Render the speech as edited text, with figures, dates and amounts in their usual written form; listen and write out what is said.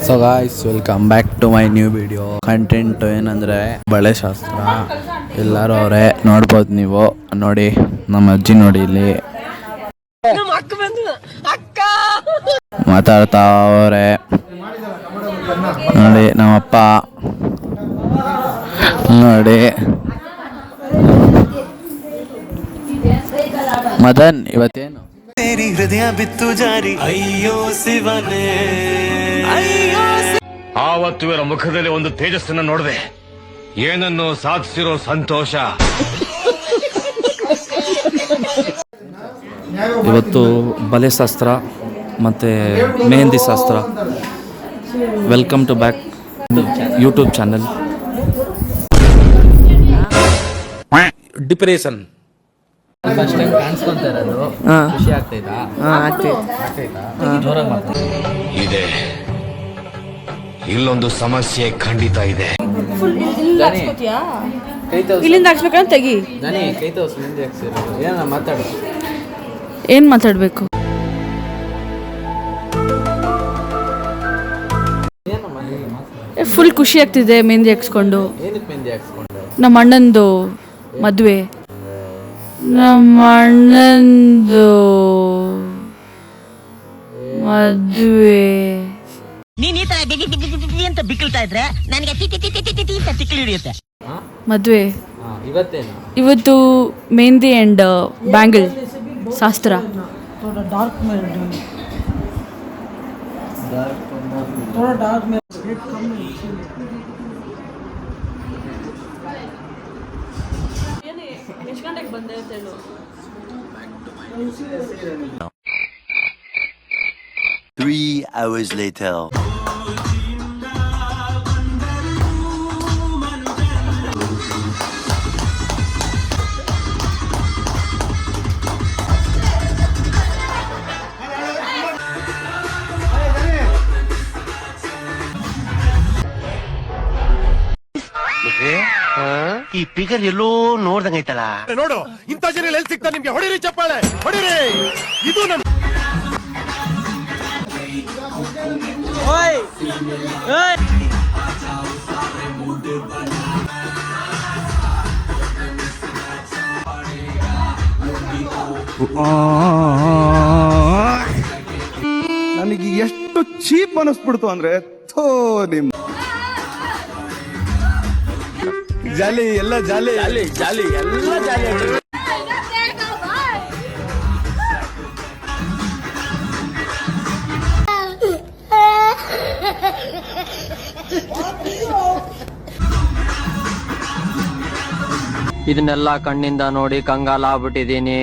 So guys, welcome back to my new video. Content ಏನಂದರೆ ಬಳೆ ಶಾಸ್ತ್ರ. ಎಲ್ಲರೂ ಅವರೇ ನೋಡ್ಬೋದು, ನೀವು ನೋಡಿ. ನಮ್ಮ ಅಜ್ಜಿ ನೋಡಿ ಇಲ್ಲಿ ಮಾತಾಡ್ತಾ ಅವರೇ ನೋಡಿ. ನಮ್ಮಪ್ಪ ನೋಡಿ. ಮದನ್ ಇವತ್ತೇನು ಹೃದಯ ಬಿತ್ತು ಜಾರಿ. ಅಯ್ಯೋ ಶಿವನೇ, ಆವತ್ತು ಇವರ ಮುಖದಲ್ಲಿ ಒಂದು ತೇಜಸ್ಸನ್ನು ನೋಡಿದೆ. ಏನನ್ನು ಸಾಧಿಸಿರೋ ಸಂತೋಷ. ಇವತ್ತು ಬಲೆ ಶಾಸ್ತ್ರ ಮತ್ತು ಮೆಹಂದಿ ಶಾಸ್ತ್ರ. Welcome to back YouTube channel. Depression first time ಕಾಣಿಸ್ಕೊಂತ ಇರೋದು, ಖುಷಿ ಆಗ್ತೈತಾ? ಜೋರಾಗಿ ಮಾತಾಡಿ. ಇದೆ, ಇಲ್ಲೊಂದು ಸಮಸ್ಯೆ ಖಂಡಿತ ಇದೆ. ಇಲ್ಲಿಂದ ಹಾಕ್ಸ್ಬೇಕಂತ ತೆಗಿ. ನಾನೇ ಕೈ ತೋರ್ಸು, ಮುಂದೆ ಹಾಕ್ಸಿರೋದು. ಏನ ಮಾತಾಡು, ಏನ್ ಮಾತಾಡ್ಬೇಕು? ಫುಲ್ ಖುಷಿ ಆಗ್ತಿದೆ ಮೆಹಂದಿ ಹಾಕ್ಸ್ಕೊಂಡು. ಏನಕ್ಕೆ ಮೆಹಂದಿ ಹಾಕ್ಸ್ಕೊಂಡು? ನಮ್ಮ ಅಣ್ಣಂದು ಮದುವೆ. ನಮ್ಮ ಅಣ್ಣಂದು ಮದುವೆ. ನೀನ್ ಈ ತರ ಅಂತ ಬಿಕ್ಕಳ್ತಾ ಇದ್ರೆ ನನಗೆ ತಿಕ್ಕಿ ಹಿಡಿಯುತ್ತೆ. ಮದುವೆ ಇವತ್ತೇನು? ಇವತ್ತು ಮೆಹಂದಿ ಆ್ಯಂಡ್ ಬ್ಯಾಂಗಲ್ ಶಾಸ್ತ್ರ. Three hours later. ಈ ಪಿಗರ್ ಎಲ್ಲೋ ನೋಡ್ದಂಗೈತಲ್ಲ. ನೋಡು, ಇಂಥ ಜನ ಎಲ್ಲಿ ಸಿಗ್ತಾ ನಿಮ್ಗೆ? ಹೊಡಿರಿ ಚಪ್ಪಾಳೆ, ಹೊಡಿರಿ. ಇದು ನಮ್ಮ ನನಗೆ ಎಷ್ಟು ಚೀಪ್ ಅನಿಸ್ಬಿಡ್ತು ಅಂದ್ರೆ, ಥೋ ನಿಮ್ ಜಾಲಿ ಎಲ್ಲ ಜಾಲಿ ಜಾಲಿ ಜಾಲಿ ಎಲ್ಲ ಜಾಲಿ. ಇದನ್ನೆಲ್ಲ ಕಣ್ಣಿಂದ ನೋಡಿ ಕಂಗಾಲಾಗ್ಬಿಟ್ಟಿದೀನಿ.